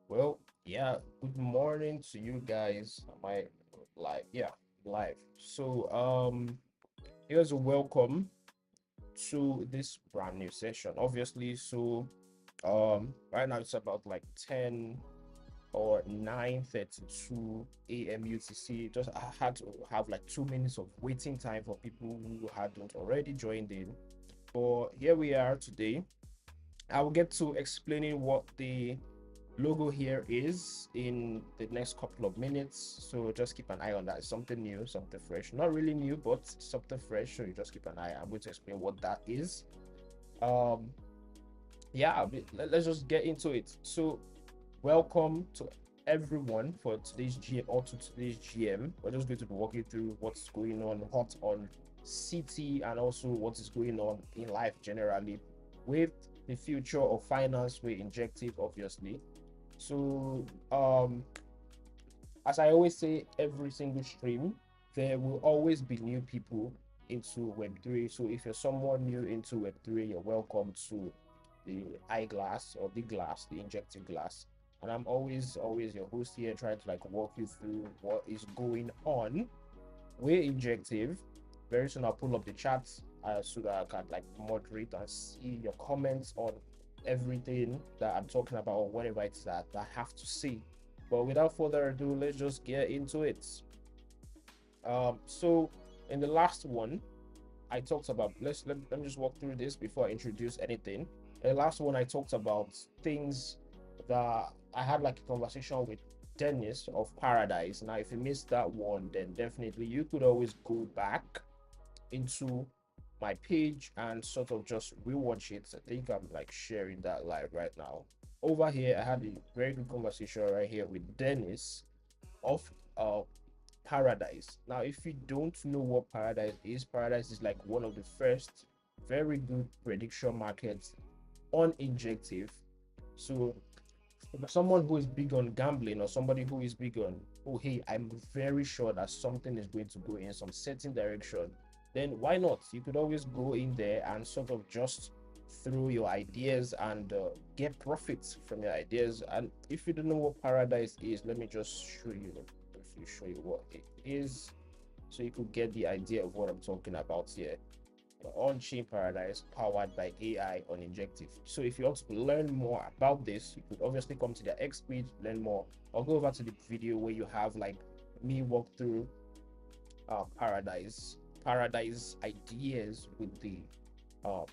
Well, yeah, good morning to you guys. Am I live? Yeah, live. Here's a welcome to this brand new session. Obviously, right now it's about like 10 or 9:32 a.m. UTC. Just I had to have like 2 minutes of waiting time for people who hadn't already joined in. But here we are today. I will get to explaining what the logo here is in the next couple of minutes, so just keep an eye on that. It's something new, something fresh, not really new, but something fresh, so you just keep an eye. I'm going to explain what that is. Yeah, let's just get into it. So welcome to everyone for today's GM or to today's GM. We're just going to be walking through what's going on hot on CT and also what is going on in life generally with the future of finance with Injective, obviously. So as I always say, every single stream, there will always be new people into Web3. So if you're someone new into Web3, you're welcome to the eyeglass or the glass, the Injective glass. And I'm always your host here, trying to like walk you through what is going on with Injective. Very soon I'll pull up the chat so that I can like moderate and see your comments on everything that I'm talking about or whatever it's that I have to see. But without further ado, let's just get into it. So in the last one, I talked about let me just walk through this before I introduce anything. In the last one, I talked about things that I had like a conversation with Dennis of Paradise. Now, if you missed that one, then definitely you could always go back into my page and sort of just rewatch it. I think I'm like sharing that live right now. Over here, I had a very good conversation right here with Dennis of Paradise. Now, if you don't know what Paradise is like one of the first very good prediction markets on Injective. So someone who is big on gambling, or somebody who is big on, oh hey, I'm very sure that something is going to go in some certain direction, then why not? You could always go in there and sort of just throw your ideas and get profits from your ideas. And if you don't know what Paradise is, let me just show you, briefly show you what it is, so you could get the idea of what I'm talking about here. On-chain paradise powered by AI on Injective. So if you want to learn more about this, you could obviously come to their X page, learn more, or go over to the video where you have like me walk through paradise ideas with the uh,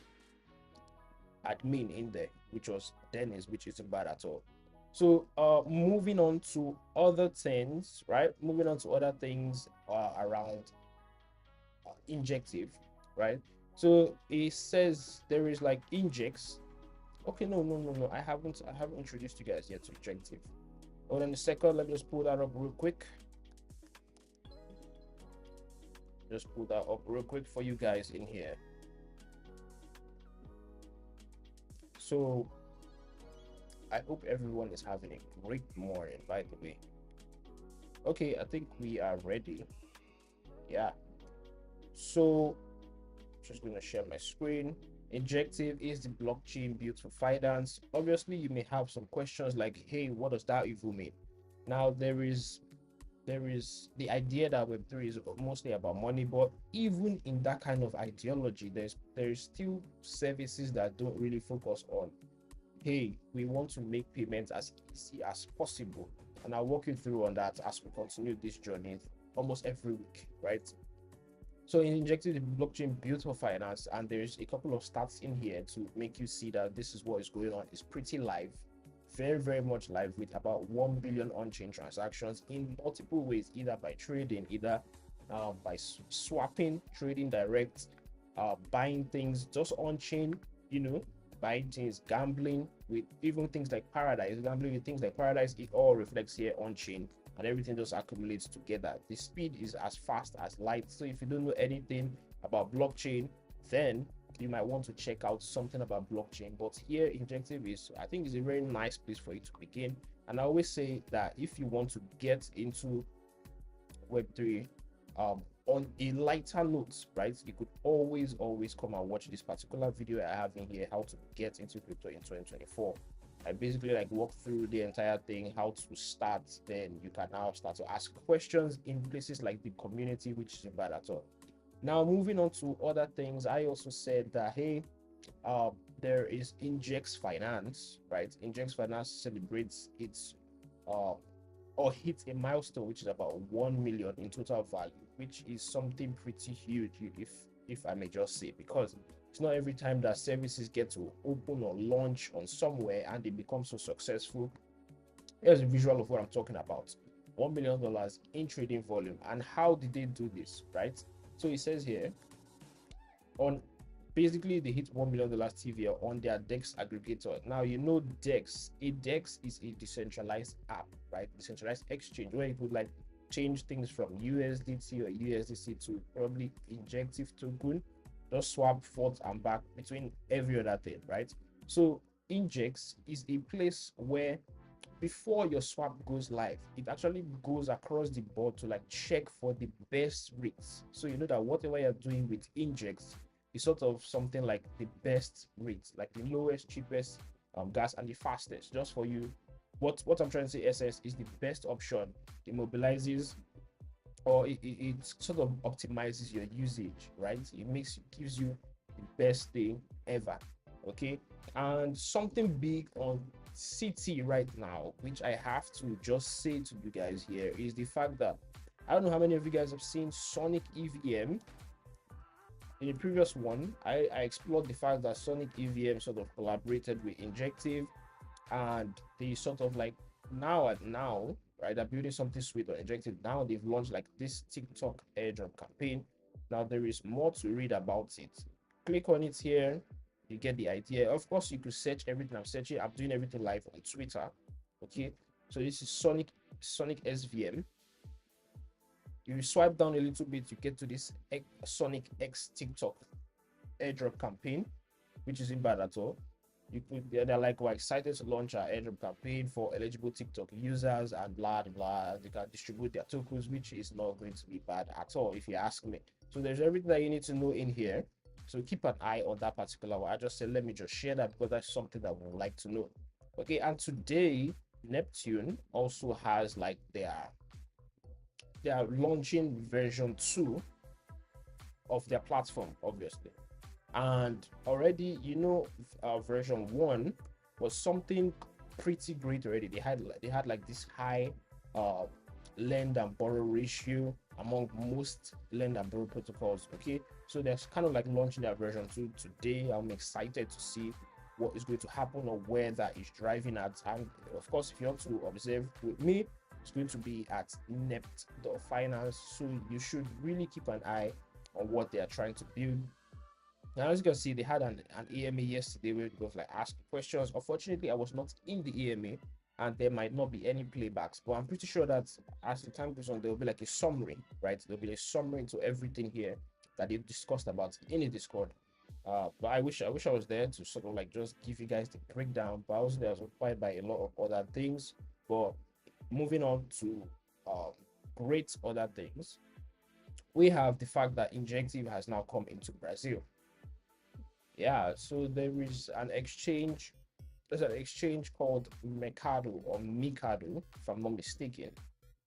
admin in there, which was Dennis, which isn't bad at all. So moving on to other things, right? Moving on to other things around Injective, right? So it says there is like injects. Okay, no. I haven't introduced you guys yet to Injective. Hold on a second. Let me just pull that up real quick. Just pull that up real quick for you guys in here. So I hope everyone is having a great morning, by the way. Okay, I think we are ready. Yeah. So just gonna share my screen. Injective is the blockchain built for finance. Obviously, you may have some questions like, hey, what does that even mean? Now there is the idea that Web3 is mostly about money, but even in that kind of ideology, there's still services that don't really focus on, hey, we want to make payments as easy as possible. And I'll walk you through on that as we continue this journey almost every week, right? So in Injective, the blockchain built for finance, and there's a couple of stats in here to make you see that this is what is going on. It's pretty live, very much live, with about 1 billion on-chain transactions in multiple ways, either by trading, either by swapping, trading direct, buying things just on-chain, buying things, gambling with even things like Paradise, gambling with things like Paradise. It all reflects here on-chain, and everything just accumulates together. The speed is as fast as light. So if you don't know anything about blockchain, then you might want to check out something about blockchain. But here, Injective is, I think, is a very nice place for you to begin. And I always say that if you want to get into Web3 on a lighter note, right, you could always come and watch this particular video I have in here, how to get into crypto in 2024. I basically like walk through the entire thing, how to start. Then you can now start to ask questions in places like the community, which isn't bad at all. Now moving on to other things, I also said that, hey, there is Injex Finance, right? Injex Finance celebrates its or hits a milestone, which is about 1 million in total value, which is something pretty huge, if I may just say, because it's not every time that services get to open or launch on somewhere and they become so successful. Here's a visual of what I'm talking about. $1 million in trading volume. And how did they do this, right? So it says here, on basically they hit $1 million TVL on their DEX aggregator. Now, DEX. A DEX is a decentralized app, right? Decentralized exchange where you could like change things from USDT or USDC to probably Injective token, just swap forth and back between every other thing, right? So Injex is a place where before your swap goes live, it actually goes across the board to like check for the best rates. So you know that whatever you're doing with Injex is sort of something like the best rates, like the lowest, cheapest gas and the fastest, just for you. What I'm trying to say, SS is the best option. It mobilizes, or it sort of optimizes your usage, right? Gives you the best thing ever. Okay. And something big on CT right now, which I have to just say to you guys here, is the fact that I don't know how many of you guys have seen Sonic EVM. In the previous one, I explored the fact that Sonic EVM sort of collaborated with Injective, and they sort of like now, right, they're building something sweet on Injective. Now they've launched like this TikTok airdrop campaign. Now there is more to read about it. click on it here, you get the idea. Of course, you could search everything I'm searching. I'm doing everything live on Twitter. Okay, so this is Sonic SVM. You swipe down a little bit, you get to this Sonic X TikTok airdrop campaign, which isn't bad at all. They're like, we're excited to launch our airdrop campaign for eligible TikTok users and blah blah. They can distribute their tokens, which is not going to be bad at all, if you ask me. So there's everything that you need to know in here. So keep an eye on that particular one. I just said let me just share that because that's something that we would like to know. Okay, and today Neptune also has like they are launching version 2 of their platform, obviously. And already, version 1 was something pretty great already. They had like this high lend and borrow ratio among most lend and borrow protocols. Okay, so they're kind of like launching their version 2 today. I'm excited to see what is going to happen or where that is driving at. And of course, if you want to observe with me, it's going to be at nept.finance. So you should really keep an eye on what they are trying to build. Now, as you can see, they had an AMA yesterday where it was like asking questions. Unfortunately, I was not in the AMA and there might not be any playbacks, but I'm pretty sure that as the time goes on, there will be like a summary, right? There'll be a summary to everything here that they've discussed about in the Discord. But I wish I was there to sort of like just give you guys the breakdown. But I was there, occupied by a lot of other things. But moving on to great other things, we have the fact that Injective has now come into Brazil. Yeah, so there is an exchange. There's an exchange called Mercado or Mikado, if I'm not mistaken.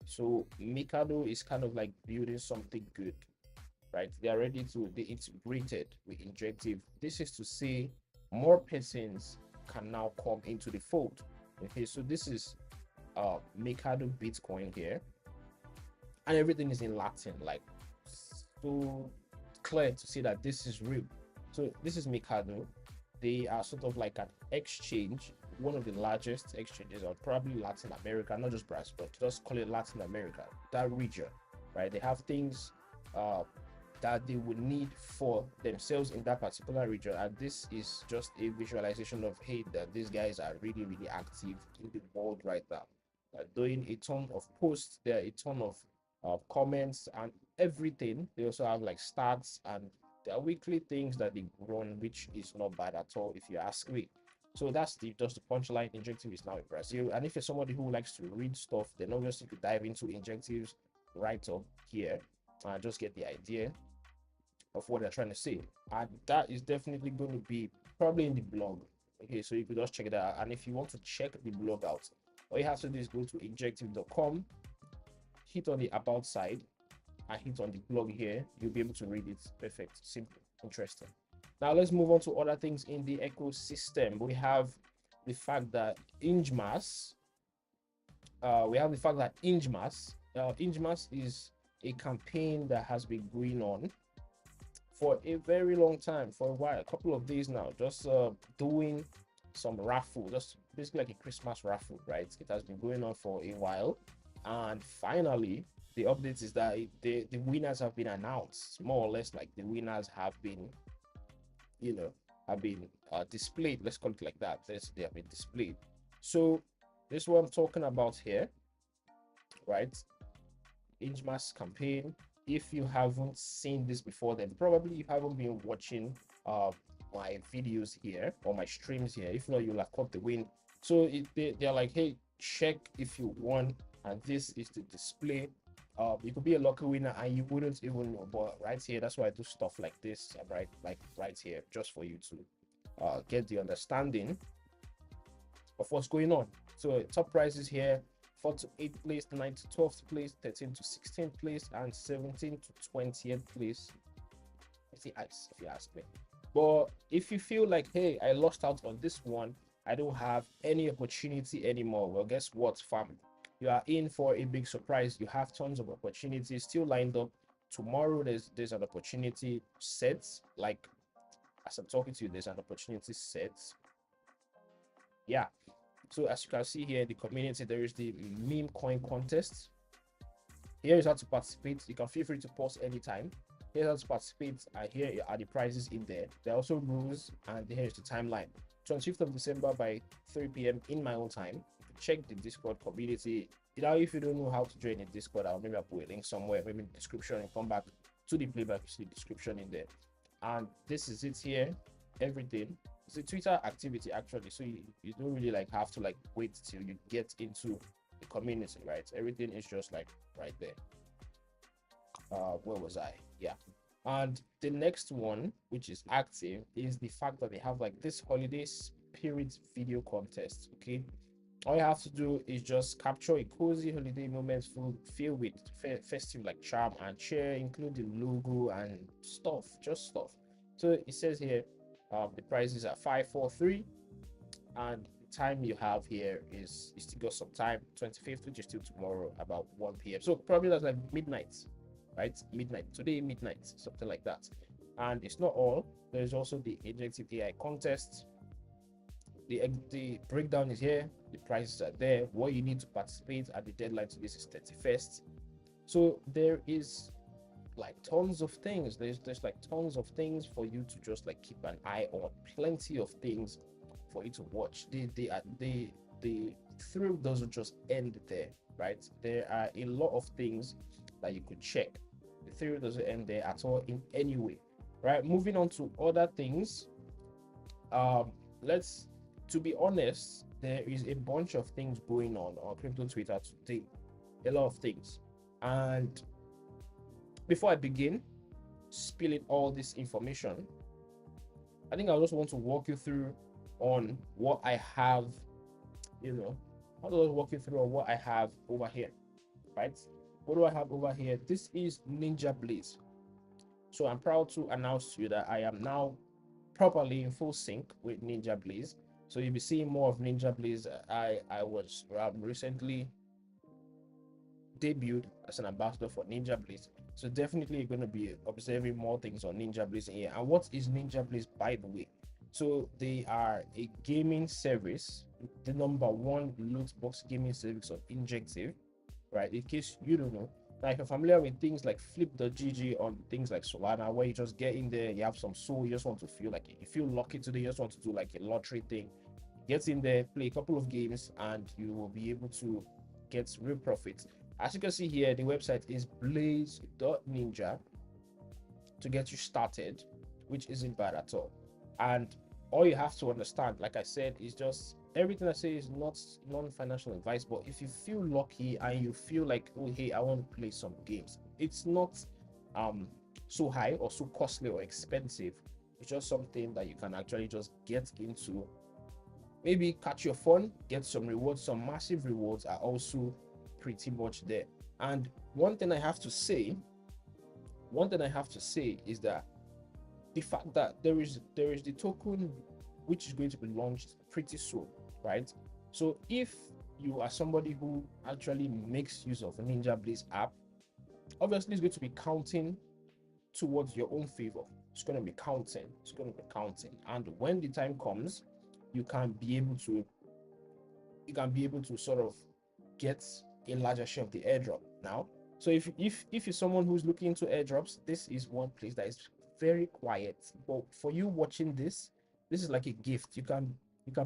So Mikado is kind of like building something good, right? They integrated with Injective. This is to say more persons can now come into the fold. Okay, so this is Mikado Bitcoin here, and everything is in Latin, like so clear to see that this is real. So this is Mikado. They are sort of like an exchange, one of the largest exchanges of probably Latin America, not just Brazil, but just call it Latin America, that region, right? They have things that they would need for themselves in that particular region. And this is just a visualization of, hey, that these guys are really, really active in the world right now. They're doing a ton of posts, there are a ton of comments and everything. They also have like stats and there are weekly things that they run, which is not bad at all, if you ask me. So that's just the punchline. Injective is now in Brazil. And if you're somebody who likes to read stuff, then obviously you could dive into Injective's right up here and just get the idea of what they're trying to say. And that is definitely going to be probably in the blog. Okay, so you could just check it out. And if you want to check the blog out, all you have to do is go to injective.com, hit on the about side, and hit on the blog here. You'll be able to read it. Perfect, simple, interesting. Now let's move on to other things in the ecosystem. We have the fact that Injmas Injmas is a campaign that has been going on for a very long time, for a while, a couple of days now, just doing some raffle, just basically like a Christmas raffle, right? It has been going on for a while, and finally the update is that the winners have been announced, more or less. Like the winners have been displayed, let's call it like that. They have been displayed. So this is what I'm talking about here, right? Injmas campaign. If you haven't seen this before, then probably you haven't been watching my videos here or my streams here. If not, you'll have caught the win. So they're like, hey, check if you won, and this is the display. You could be a lucky winner and you wouldn't even know, but right here, that's why I do stuff like this, right here, just for you to get the understanding of what's going on. So top prizes here: 4th to 8th place, 9th to 12th place, 13th to 16th place, and 17th to 20th place. It's the ice, if you ask me. But if you feel like, hey, I lost out on this one, I don't have any opportunity anymore, well, guess what, fam? You are in for a big surprise. You have tons of opportunities still lined up. Tomorrow there's an opportunity set. Like as I'm talking to you, there's an opportunity set. Yeah. So as you can see here in the community, there is the meme coin contest. Here is how to participate. You can feel free to pause anytime. Here's how to participate, and here are the prizes in there. There are also rules, and here's the timeline. 25th of December by 3 p.m. in my own time. Check the Discord community. Now, if you don't know how to join the Discord, I'll maybe put a link somewhere, maybe in the description, and come back to the playback. You see the description in there. And this is it here. Everything. It's a Twitter activity actually, so you don't really like have to like wait till you get into the community, right? Everything is just like right there. Where was I? Yeah. And the next one, which is active, is the fact that they have like this holiday spirit video contest. Okay, all you have to do is just capture a cozy holiday moment filled with festive like charm and cheer, including logo and stuff, just stuff. So it says here, the prices are 543, and the time you have here is you still got some time, 25th, which is still tomorrow, about 1 p.m. So probably that's like midnight, right? Midnight today, midnight, something like that. And it's not all. There's also the Injective AI contest. The breakdown is here. The prices are there. What you need to participate, at the deadline to this is 31st. So there is like tons of things. There's like tons of things for you to just like keep an eye on. Plenty of things for you to watch. The thrill doesn't just end there, right? There are a lot of things that you could check. The thrill doesn't end there at all in any way, right? Moving on to other things. Let's To be honest, there is a bunch of things going on crypto Twitter today. A lot of things. And before I begin spilling all this information, I think I just want to walk you through on what I have, how do I walk you through on what I have over here, right? What do I have over here? This is Ninja Blaze. So I'm proud to announce to you that I am now properly in full sync with Ninja Blaze. So you'll be seeing more of Ninja Blaze. I was recently debuted as an ambassador for Ninja Blaze. So definitely you're going to be observing more things on Ninja Blaze here. And what is Ninja Blaze, by the way? So they are a gaming service, the #1 loot box gaming service of Injective, right? In case you don't know. Now, if you're familiar with things like Flip.gg on things like Solana, where you just get in there, you have some soul, you just want to feel like you feel lucky today, you just want to do like a lottery thing. Get in there, play a couple of games, and you will be able to get real profits. As you can see here, the website is blaze.ninja to get you started, which isn't bad at all. And all you have to understand, like I said, is just everything I say is not non-financial advice. But if you feel lucky and you feel like, oh hey, I want to play some games, it's not so high or so costly or expensive. It's just something that you can actually just get into, maybe catch your fun, get some rewards. Some massive rewards are also pretty much there. And one thing I have to say is that the fact that there is the token which is going to be launched pretty soon, right? So if you are somebody who actually makes use of a Ninja Blaze app, obviously it's going to be counting towards your own favor. It's going to be counting. And when the time comes, you can be able to sort of get a larger share of the airdrop now. So if you're someone who's looking into airdrops, this is one place that is very quiet. But for you watching this is like a gift. You can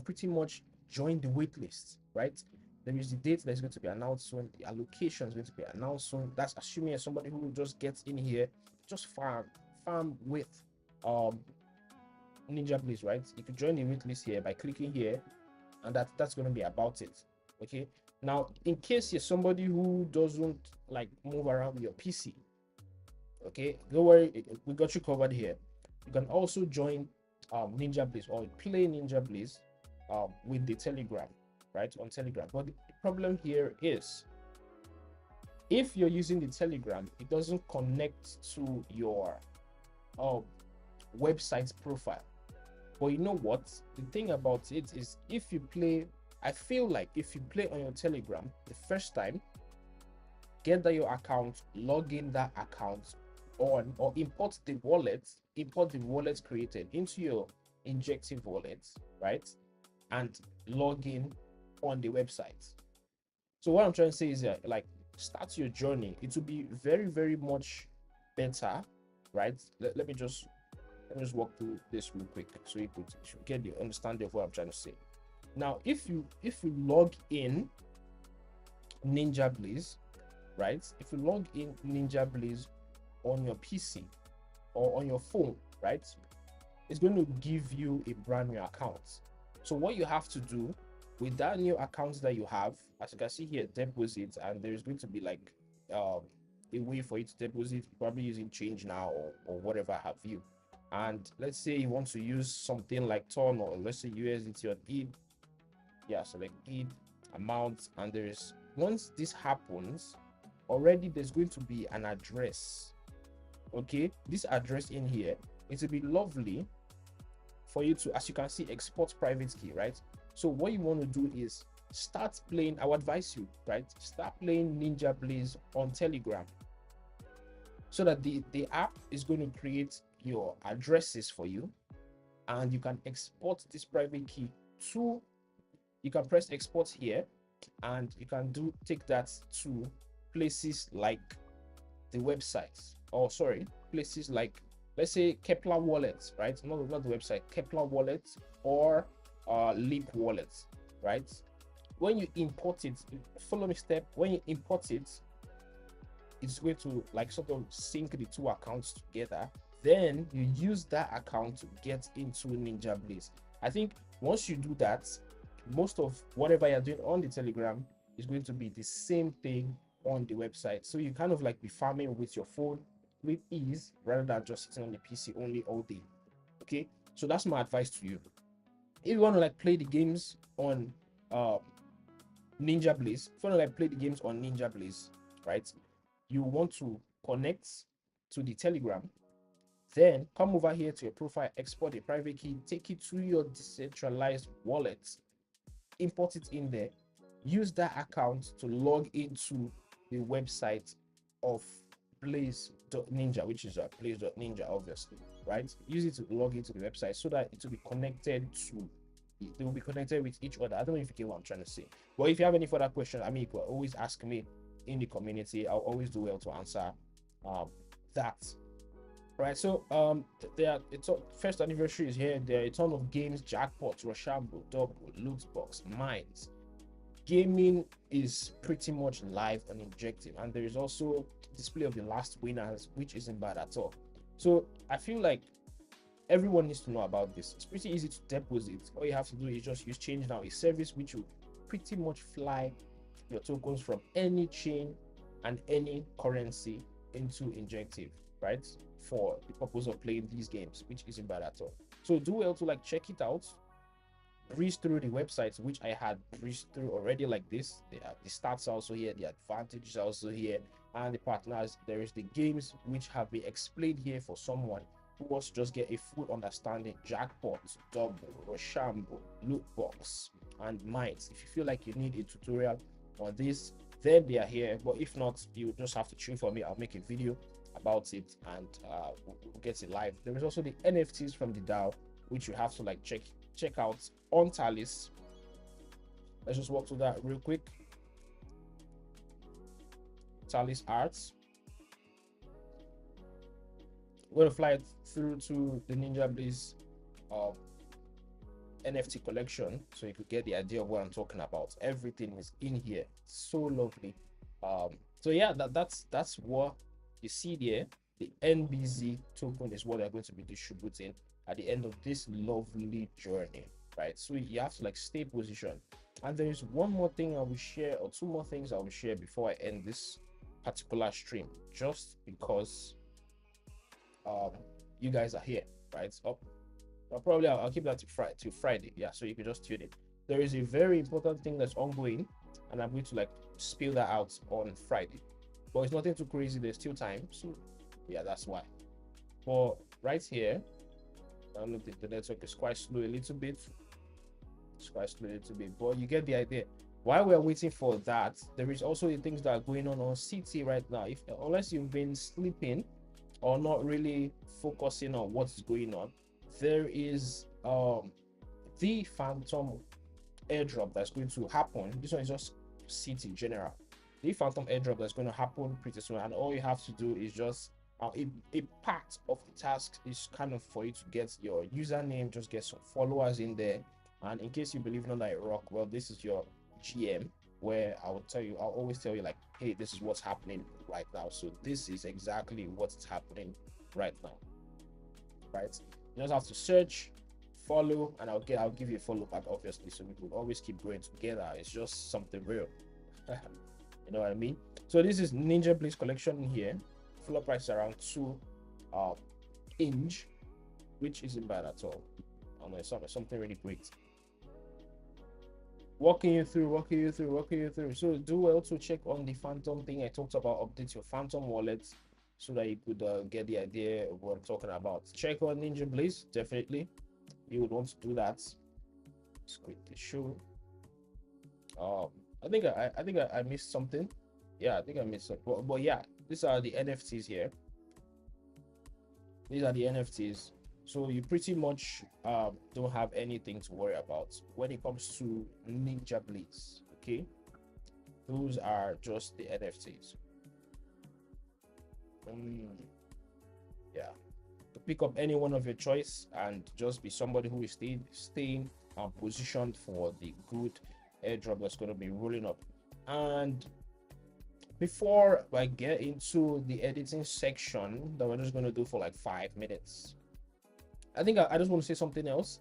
pretty much join the wait list, right? There is the date that's going to be announced soon. The allocation is going to be announced soon. That's assuming as somebody who just gets in here, just farm with Ninja Blaze, right? You can join the wait list here by clicking here, and that's going to be about it. Okay. Now, in case you're somebody who doesn't like move around with your PC, okay, don't worry, we got you covered here. You can also join Ninja Blaze or play Ninja Blaze with the Telegram, right? On Telegram. But the problem here is, if you're using the Telegram, it doesn't connect to your website's profile. But you know what? The thing about it is, I feel like if you play on your Telegram the first time, get that your account, log in that account on, or import the wallet created into your Injective wallet, right? And log in on the website. So what I'm trying to say is that, like, start your journey. It will be very, very much better right? Let me just walk through this real quick so you could get the understanding of what I'm trying to say. Now, if you log in Ninja Blaze, right? If you log in Ninja Blaze on your PC or on your phone, right? It's going to give you a brand new account. So what you have to do with that new account that you have, as you can see here, deposit, and there's going to be like a way for you to deposit, probably using change now or whatever have you. And let's say you want to use something like ton, or let's say USDT on ETH. Yeah, so like ETH amount, and there's, once this happens, already there's going to be an address. Okay, this address in here, it will be lovely for you to, as you can see, export private key, right? So what you want to do is start playing, I would advise you, right? Start playing Ninja Blaze on Telegram, so that the app is going to create your addresses for you, and you can export this private key to, you can press export here, and you can take that to places like the websites, or sorry, places like, let's say, Kepler Wallet, right? Not the website, Kepler Wallet, or Leap Wallet, right? When you import it, follow me step. When you import it, it's going to like sort of sync the two accounts together. Then you use that account to get into Ninja Blaze. I think once you do that, most of whatever you're doing on the Telegram is going to be the same thing on the website. So you kind of like be farming with your phone with ease, rather than just sitting on the PC only all day. Okay, so that's my advice to you. If you want to like play the games on Ninja Blaze, if you want to like play the games on Ninja Blaze, right, you want to connect to the Telegram, then come over here to your profile, export a private key, take it to your decentralized wallet, import it in there, use that account to log into the website of Blaze.ninja, which is Blaze.ninja, obviously, right? Use it to log into the website so that it will be connected to, they will be connected with each other. I don't know if you get what I'm trying to say. But if you have any further questions, I mean, you can always ask me in the community. I'll always do well to answer that. Right, so it's first anniversary is here. There are a ton of games, jackpots, Rochambeau, double, loot box, mines. Gaming is pretty much live and injective, and there is also display of the last winners, which isn't bad at all. So I feel like everyone needs to know about this. It's pretty easy to deposit. All you have to do is just use Change Now, a service which will pretty much fly your tokens from any chain and any currency into injective, right? For the purpose of playing these games, which isn't bad at all. So do well to like check it out, breeze through the websites, which I had breezed through already like this. The stats also here, the advantages also here, and the partners. There is the games which have been explained here for someone who wants to just get a full understanding. Jackpots, double, Rochambeau, loot box, and mines. If you feel like you need a tutorial on this, then they are here. But if not, you just have to tune for me. I'll make a video about it, and we'll get it live. There is also the NFTs from the DAO, which you have to like check out on Talis. Let's just walk through that real quick. Talis Arts. We're gonna fly it through to the Ninja Blaze NFT collection, so you could get the idea of what I'm talking about. Everything is in here. So lovely. So yeah, that's what you see there. The NBZ token is what they're going to be distributing at the end of this lovely journey, right? So you have to like stay positioned. And there is one more thing I will share, or two more things I will share before I end this particular stream, just because you guys are here, right? I'll keep that to Friday, yeah, so you can just tune in. There is a very important thing that's ongoing, and I'm going to like spill that out on Friday, but it's nothing too crazy. There's still time, so yeah, that's why. But right here, the network is quite slow a little bit. It's quite slow a little bit, but you get the idea. While we're waiting for that, there is also the things that are going on CT right now. Unless you've been sleeping or not really focusing on what's going on, there is the phantom airdrop that's going to happen. This one is just CT general. The phantom airdrop that's going to happen pretty soon, and all you have to do is just a part of the task is kind of for you to get your username, just get some followers in there. And in case you believe not that rock, well, this is your GM, where I'll always tell you, like, hey, this is what's happening right now. So this is exactly what's happening right now, right? You just have to search, follow, and I'll give you a follow back, obviously, so we could always keep growing together. It's just something real. You know what I mean? So this is Ninja Blaze collection here. Floor price around 2 Inj, which isn't bad at all. I know it's something really great. Walking you through. So do well to check on the Phantom thing I talked about. Update your Phantom wallet so that you could get the idea of what I'm talking about. Check on Ninja Blaze, definitely. You would want to do that. Let's quickly show. I think I missed something. Yeah, I think I missed something. But yeah, these are the NFTs here. These are the NFTs. So you pretty much don't have anything to worry about when it comes to Ninja Blaze. Okay, those are just the NFTs. Yeah, to pick up any one of your choice and just be somebody who is staying positioned for the good airdrop that's going to be rolling up. And before I get into the editing section that we're just going to do for like 5 minutes, I think I just want to say something else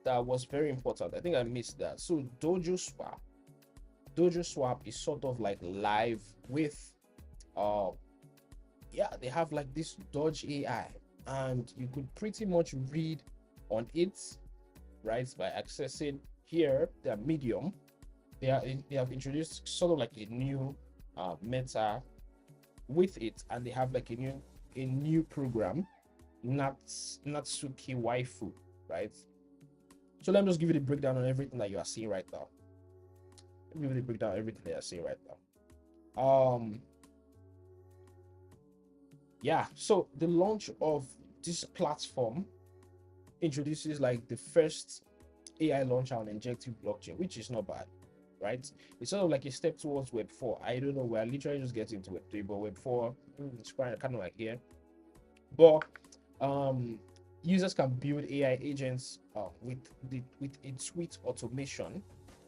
that was very important. I think I missed that. So Dojo Swap is sort of like live with yeah, they have like this Dodge AI, and you could pretty much read on it, right, by accessing here their Medium. They have introduced sort of like a new meta with it, and they have like a new program, Natsuki Waifu, right? So let me just give you the breakdown on everything that you are seeing right now. Let me give you the breakdown on everything that you are seeing right now. Yeah, so the launch of this platform introduces like the first AI launcher on injective blockchain, which is not bad, right? It's sort of like a step towards Web 4. I don't know, we're literally just getting to Web 3, but Web 4, it's kind of like here. But users can build AI agents with a suite automation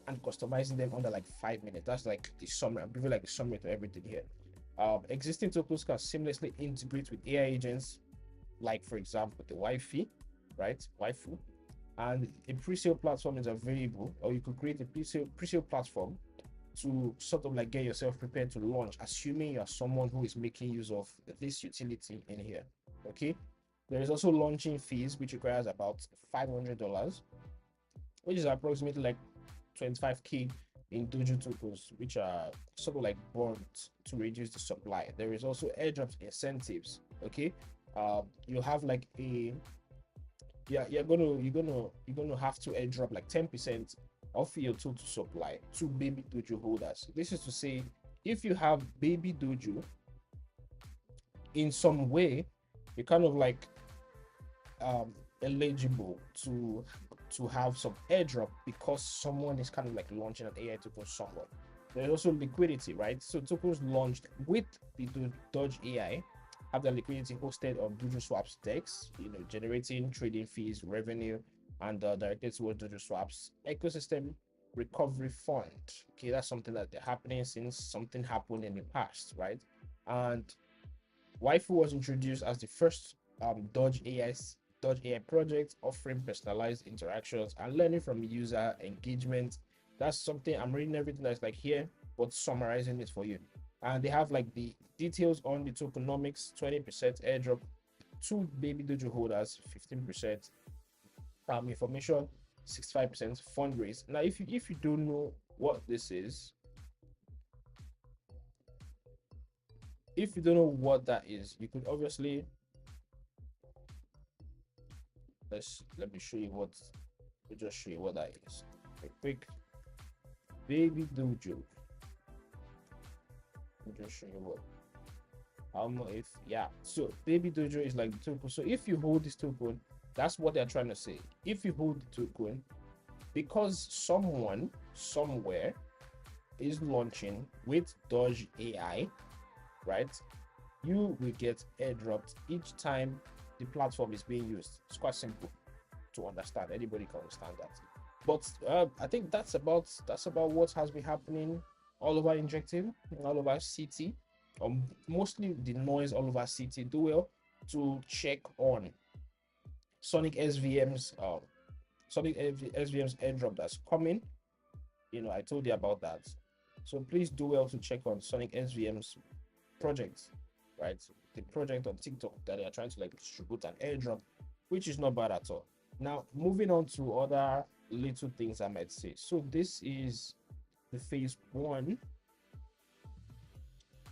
and customizing them under like 5 minutes. That's like the summary. I'm giving like a summary to everything here. Existing tokens can seamlessly integrate with AI agents, like for example the Wi-Fi, right? Waifu. And a pre-sale platform is available, or you could create a pre-sale platform to sort of like get yourself prepared to launch, assuming you are someone who is making use of this utility in here. Okay, there is also launching fees, which requires about $500, which is approximately like 25k in Dojo tokens, which are sort of like burnt to reduce the supply. There is also airdrops incentives. Okay, you have like a you're gonna have to airdrop like 10% of your total supply to baby dojo holders. This is to say, if you have baby dojo in some way, you're kind of like eligible to have some airdrop because someone is kind of like launching an AI token somewhere. There's also liquidity, right? So tokens launched with the Dodge AI have the liquidity hosted on Dojo Swap's DEX, generating trading fees, revenue, and directed towards Dojo Swap's ecosystem recovery fund. Okay, that's something that they're happening since something happened in the past, right? And Waifu was introduced as the first Dodge AI project, offering personalized interactions and learning from user engagement. That's something I'm reading everything that's like here, but summarizing it for you. And they have like the details on the tokenomics: 20% airdrop to baby dojo holders, 15% information, 65% fundraise. Now, if you don't know what this is, if you don't know what that is, you could obviously let me show you what. We'll just show you what that is. A quick baby dojo. I'll just show you what. If yeah, so baby dojo is like the token. So if you hold this token, that's what they're trying to say. If you hold the token, because someone somewhere is launching with Doge AI, right? you will get airdropped each time the platform is being used. It's quite simple to understand. Anybody can understand that. But I think that's about what has been happening all over Injective, all over CT, mostly the noise all over CT. Do well to check on Sonic SVM's airdrop that's coming. I told you about that. So please do well to check on Sonic SVM's project, right? The project on TikTok that they are trying to like distribute an airdrop, which is not bad at all. Now, moving on to other little things I might say. So this is the phase 1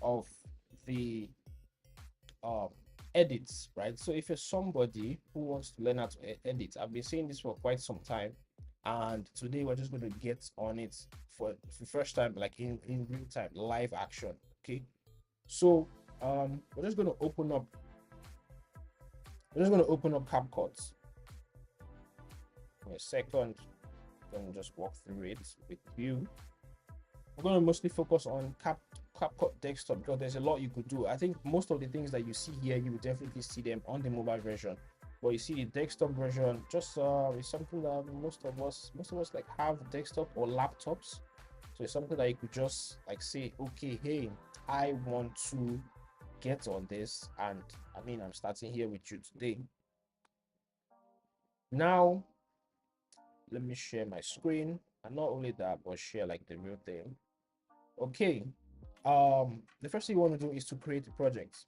of the um edits, right? So if you're somebody who wants to learn how to edit, I've been saying this for quite some time, and today we're just going to get on it for the first time, like in real time, live action. Okay, so we're just going to open up CapCut in a second. Let me just walk through it with you. We're going to mostly focus on CapCut desktop because there's a lot you could do. I think most of the things that you see here, you will definitely see them on the mobile version. But you see the desktop version just is something that most of us like have desktop or laptops. So it's something that you could just like say, okay, hey, I want to get on this, and I mean I'm starting here with you today. Now let me share my screen, and not only that, but share like the real thing. Okay, the first thing you want to do is to create a project,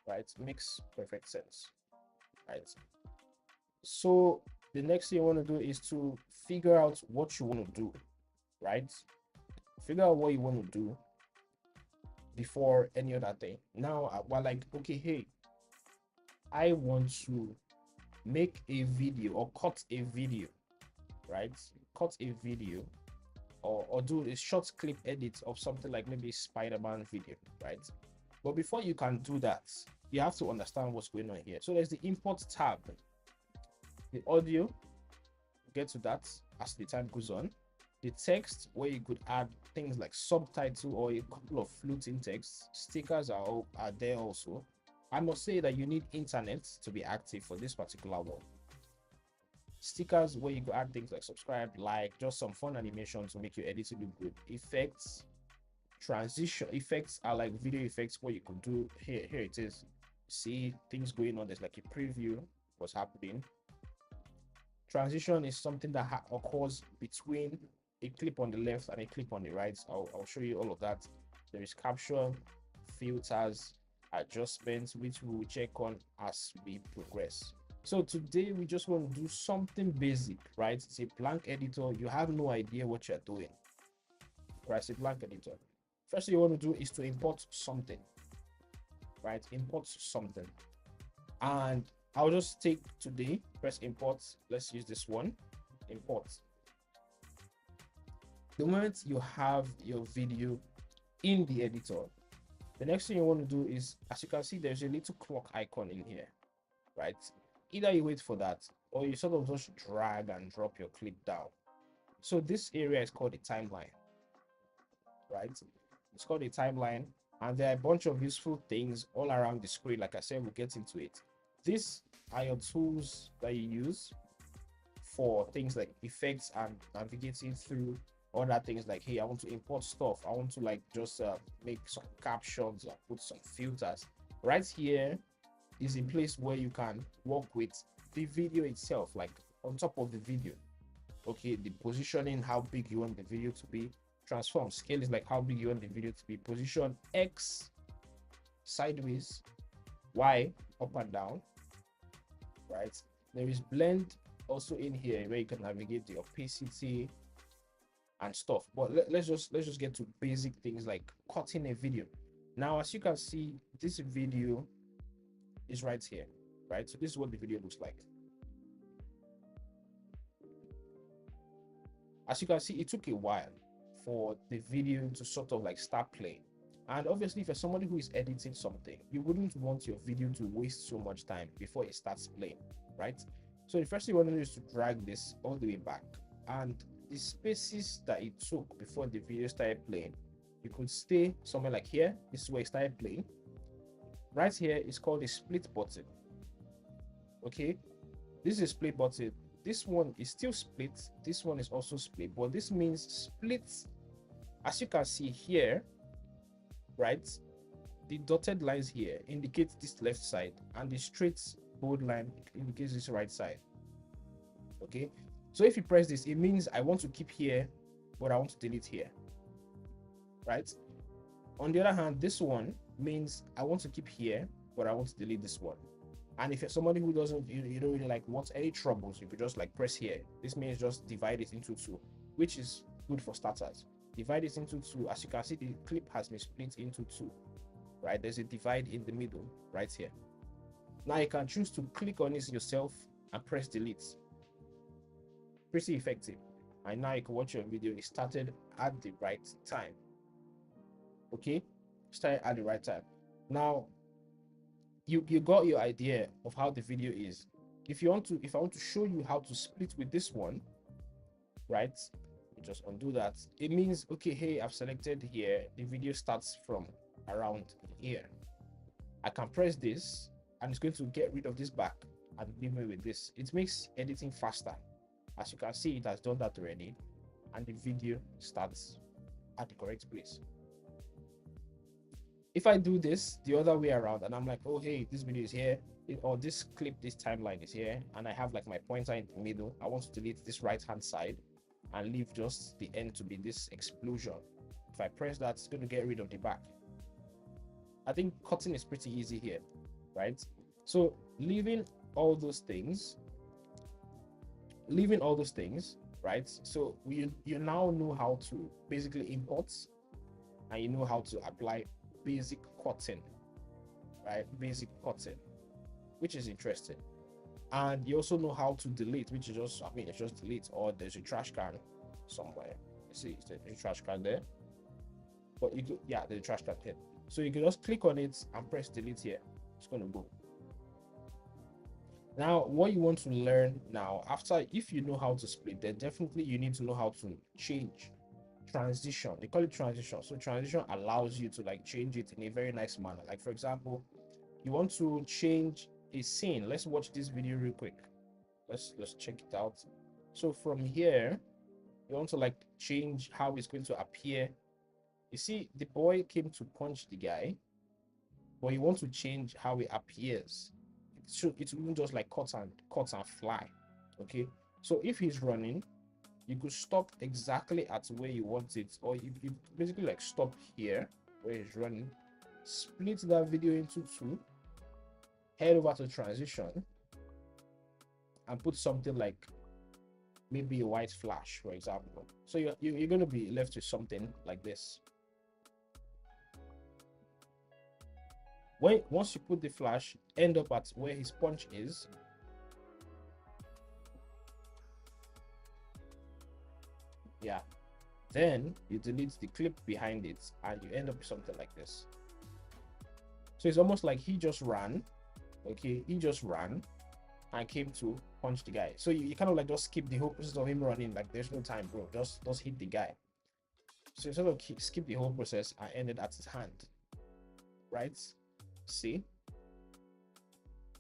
right? Makes perfect sense, right? So the next thing you want to do is to figure out what you want to do, right? Figure out what you want to do before any other thing. Now we're like, okay, hey, I want to make a video or cut a video, right? Cut a video or do a short clip edit of something like maybe a Spider-Man video, right? But before you can do that, you have to understand what's going on here. So there's the import tab, the audio, get to that as the time goes on. The text, where you could add things like subtitle or a couple of floating text. Stickers are there also. I must say that you need internet to be active for this particular one. Stickers, where you could add things like subscribe, like, just some fun animation to make your editing look good. Effects, transition effects are like video effects, where you could do here it is. See things going on. There's like a preview what's happening. Transition is something that occurs between a clip on the left and a clip on the right. I'll show you all of that. There is caption, filters, adjustments, which we will check on as we progress. So today we just want to do something basic, right? It's a blank editor. You have no idea what you're doing, right? It's a blank editor. First thing you want to do is to import something, right? Import something. And I'll just take today, press import. Let's use this one, import. The moment you have your video in the editor, the next thing you want to do is, as you can see, there's a little clock icon in here, right? Either you wait for that or you sort of just drag and drop your clip down. So this area is called a timeline, right? It's called a timeline, and there are a bunch of useful things all around the screen. Like I said, we'll get into it. These are your tools that you use for things like effects and navigating through other things. Like, hey, I want to import stuff, I want to like just make some captions or put some filters. Right here is a place where you can work with the video itself, like on top of the video. Okay, the positioning, how big you want the video to be. Transform scale is like how big you want the video to be. Position X sideways, Y up and down, right? There is blend also in here, where you can navigate the opacity and stuff. But let's just get to basic things like cutting a video. Now, as you can see, this video is right here, right? So this is what the video looks like. As you can see, it took a while for the video to sort of like start playing. And obviously, if you're somebody who is editing something, you wouldn't want your video to waste so much time before it starts playing, right? So the first thing you want to do is to drag this all the way back, and the spaces that it took before the video started playing, you could stay somewhere like here. This is where it started playing. Right here is called a split button. Okay, this is a split button. This one is still split. This one is also split, but this means split. As you can see here, right? The dotted lines here indicate this left side, and the straight bold line indicates this right side. Okay, so if you press this, it means I want to keep here, but I want to delete here, right? On the other hand, this one means I want to keep here, but I want to delete this one. And if you're somebody who doesn't, you don't really like want any troubles, you could just like press here. This means just divide it into two, which is good for starters. Divide it into two. As you can see, the clip has been split into two, right? There's a divide in the middle right here. Now you can choose to click on it yourself and press delete. Pretty effective. And now you can watch your video. It started at the right time. Okay, started at the right time. Now you got your idea of how the video is. If I want to show you how to split with this one, right? Just undo that. It means, okay, hey, I've selected here. The video starts from around here. I can press this and it's going to get rid of this back and leave me with this. It makes editing faster. As you can see, it has done that already, and the video starts at the correct place. If I do this the other way around and I'm like, oh, hey, this video is here, or this clip, this timeline is here, and I have like my pointer in the middle, I want to delete this right hand side and leave just the end to be this explosion. If I press that, it's going to get rid of the back. I think cutting is pretty easy here, right? So leaving all those things, right? So you now know how to basically import, and you know how to apply basic cutting, right? Basic cutting, which is interesting. And you also know how to delete, which is just, I mean, it's just delete, or there's a trash can somewhere. You see, there's a trash can there. But you could, yeah, there's a trash can here. So you can just click on it and press delete here. It's going to go. Now, what you want to learn now, after, if you know how to split, then definitely you need to know how to change. Transition, they call it transition. So transition allows you to like change it in a very nice manner. Like, for example, you want to change a scene. Let's watch this video real quick. Let's check it out. So from here, you want to like change how it's going to appear. You see, the boy came to punch the guy, but you want to change how it appears. It won't just like cut and fly. Okay, so if he's running, you could stop exactly at where you want it, or you basically like stop here where he's running, split that video into two, head over to transition, and put something like maybe a white flash, for example. So you're going to be left with something like this. Once you put the flash, end up at where his punch is. Yeah, then you delete the clip behind it and you end up with something like this. So it's almost like he just ran. Okay, he just ran and came to punch the guy. So you kind of like just skip the whole process of him running. Like, there's no time, bro, just hit the guy. So you sort of skip the whole process and ended at his hand, right? See,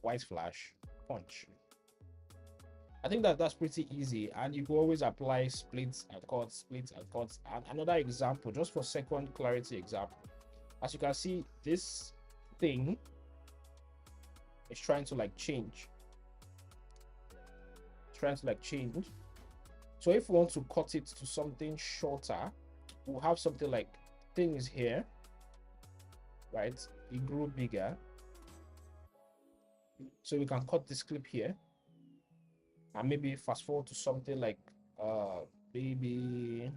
white flash, punch. I think that's pretty easy, and you can always apply splits and cuts, And another example, just for second clarity example, as you can see, this thing is trying to like change. So if we want to cut it to something shorter, we'll have something like things here, right? It grew bigger, so we can cut this clip here and maybe fast forward to something like maybe,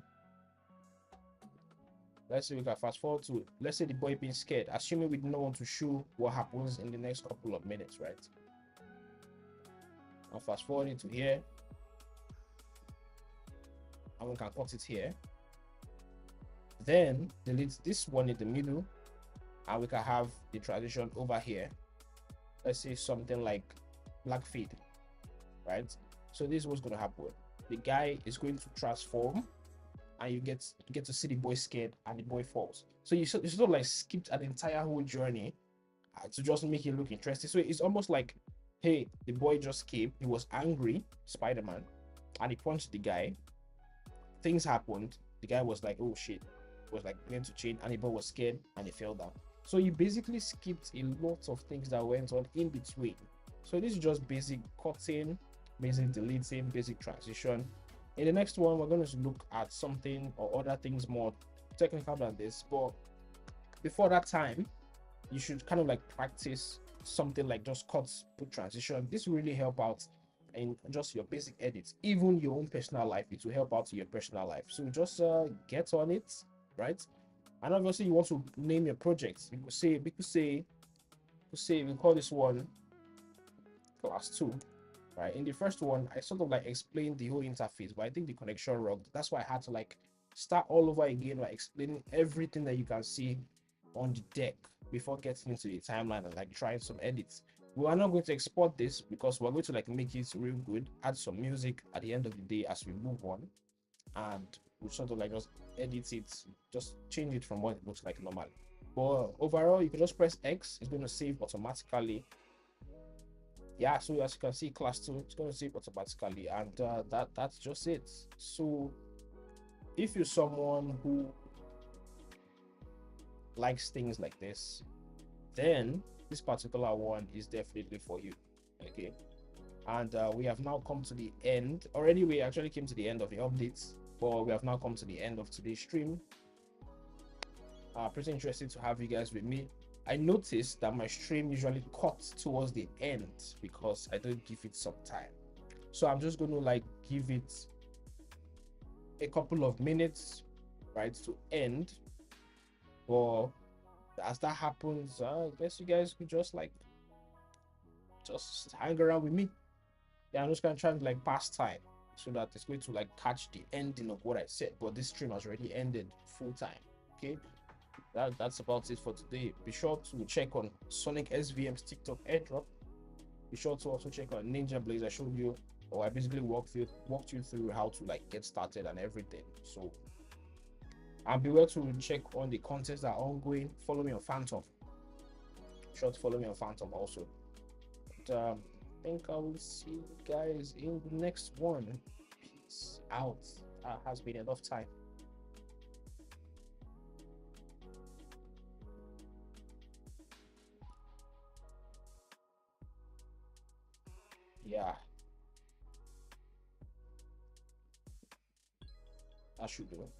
let's say we can fast forward to, let's say the boy being scared, assuming we do not want to show what happens in the next couple of minutes, right? I'll fast forward it to here, and we can cut it here, then delete this one in the middle, and we can have the transition over here. Let's say something like black fade, right? So this is what's going to happen. The guy is going to transform, and you get to see the boy scared and the boy falls. So you sort of like skipped an entire whole journey to just make it look interesting. So it's almost like, hey, the boy just came, he was angry, Spider-Man, and he punched the guy. Things happened. The guy was like, oh shit, was like going to change, and the boy was scared and he fell down. So you basically skipped a lot of things that went on in between. So this is just basic cutting, basic deleting, basic transition. In the next one, we're going to look at something or other things more technical than this. But before that time, you should kind of like practice something like just cuts, put transition. This will really help out in just your basic edits, even your own personal life. It will help out in your personal life. So just get on it, right? And obviously, you want to name your projects. We call this one class 2, right? In the first one, I sort of like explained the whole interface, but I think the connection rocked. That's why I had to like start all over again by explaining everything that you can see on the deck before getting into the timeline and like trying some edits. We are not going to export this because we're going to like make it real good, add some music at the end of the day as we move on, and we sort of like just edit it, just change it from what it looks like normally. But overall, you can just press X, it's going to save automatically. Yeah, so as you can see, class 2, it's going to save automatically, and that's just it. So if you're someone who likes things like this, then this particular one is definitely for you. Okay, and we have now come to the end already. We actually came to the end of the updates, but we have now come to the end of today's stream. Pretty interested to have you guys with me. I noticed that my stream usually cuts towards the end because I don't give it some time, so I'm just going to like give it a couple of minutes, right, to end. But as that happens, I guess you guys could just like just hang around with me. Yeah, I'm just gonna try and like pass time so that it's going to like catch the ending of what I said. But this stream has already ended full time. Okay, that's about it for today. Be sure to check on Sonic SVM's TikTok airdrop. Be sure to also check on Ninja Blaze. I showed you, or I basically walked you through how to like get started and everything. So, and beware to check on the contests that are ongoing. Follow me on Phantom. Be sure to follow me on Phantom also. But, I think I will see you guys in the next one. Peace out. That has been enough time. Yeah, that should do it.